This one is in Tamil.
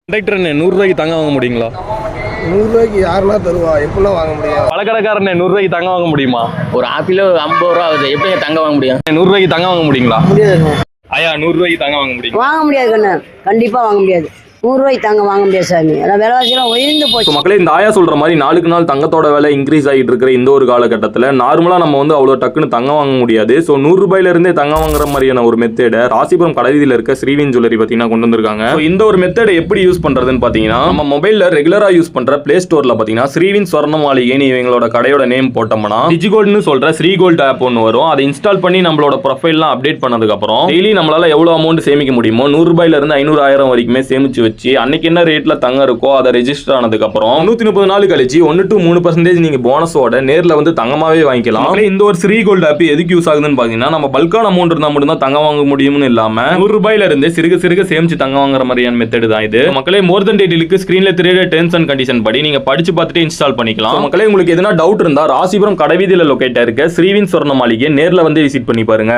கண்டக்டர் என்ன 100 ரூபாய்க்கு தங்க வாங்க முடியுங்களா? 100 ரூபாய்க்கு யாருன்னா தருவா? எப்படிலாம் வாங்க முடியும்? பழக்கடைக்காரன் 100 ரூபாய்க்கு தங்க வாங்க முடியுமா? ஒரு ஆப்பிள் 50 ரூபா ஆகுது, எப்படி தங்க வாங்க முடியும்? 100 ரூபாய்க்கு தங்க வாங்க முடியுங்களா? முடியாது. ஐயா 100 ரூபாய்க்கு தங்க வாங்க முடியும்? வாங்க முடியாது கண்ணு, கண்டிப்பா வாங்க முடியாது. 100 ரூபாய்க்கு தாங்க வாங்க முடியாது சாமி. ஏன்னா விலைவாசிலாம் உயர்ந்து போச்சு. மக்களே, இந்த ஆயா சொல்ற மாதிரி நாளுக்கு நாள் தங்கத்தோட விலை இன்க்ரீஸ் ஆகிட்டு இருக்கிற இந்த ஒரு காலகட்டத்தில் நார்மலா நம்ம அவ்வளோ டக்குன்னு தங்கம் வாங்க முடியாது. ஸோ 100 ரூபாயில இருந்தே தங்கம் வாங்குற மாதிரியான ஒரு மெத்தேடை ராசிபுரம் கடைவீதியில் இருக்க ஸ்ரீவின் ஜுவல்லரி பார்த்தீங்கன்னா கொண்டு வந்திருக்காங்க. இந்த ஒரு மெத்தேடை எப்படி யூஸ் பண்றதுன்னு பார்த்தீங்கன்னா, நம்ம மொபைல்ல ரெகுலரா யூஸ் பண்ற பிளே ஸ்டோர்ல பார்த்தீங்கன்னா ஸ்ரீவின் சொர்ண மாளிகைன்னு இவங்களோட கடையோட நேம் போட்டோம்னா டிஜிகோல்ட்னு சொல்ற ஸ்ரீகோல்ட் ஆப் ஒன்று வரும். அதை இன்ஸ்டால் பண்ணி நம்மளோட ப்ரொஃபைல்லாம் அப்டேட் பண்ணதுக்கு அப்புறம் டெய்லி நம்மளால எவ்வளவு அமௌண்ட் சேமிக்க முடியுமோ 100 ரூபாயில இருந்து 500 1000 வரைக்குமே சேமிச்சு வச்சு அன்னைக்கு என்ன ரேட்ல தங்கம் இருக்கோ அதை ரெஜிஸ்டர் ஆனதுக்கு அப்புறம் 130 நாள் கழிச்சு 1 to 3% நீங்க போனஸோட நேர்ல வந்து தங்கமாவே வாங்கிக்கலாம். இந்த ஒரு ஸ்ரீ கோல்ட் ஆப் எதுக்கு யூஸ் ஆகுதுன்னு பாத்தீங்கன்னா, நம்ம பல்கான அமௌண்ட் இருந்தா மட்டும் தான் தங்கம் வாங்க முடியும்னு இல்லாம 100 ரூபாயில இருந்து சிறுக சிறுக சேமிச்சு தங்கம் வாங்குற மாதிரியான மெத்தட் தான் இது. மக்களே, மோர் தென் டீடைலுக்கு ஸ்கிரீன்ல தெரியற டெர்ம்ஸ் அண்ட் கண்டிஷன் படி நீங்க படிச்சு பார்த்துட்டு இன்ஸ்டால் பண்ணிக்கலாம். மக்களே, உங்களுக்கு எதனா டவுட் இருந்தா ராசிபுரம் கடைவீதியில லொகேட் இருக்க ஸ்ரீவின் சொர்ண மாளிகை நேர்ல வந்து விசிட் பண்ணி பாருங்க.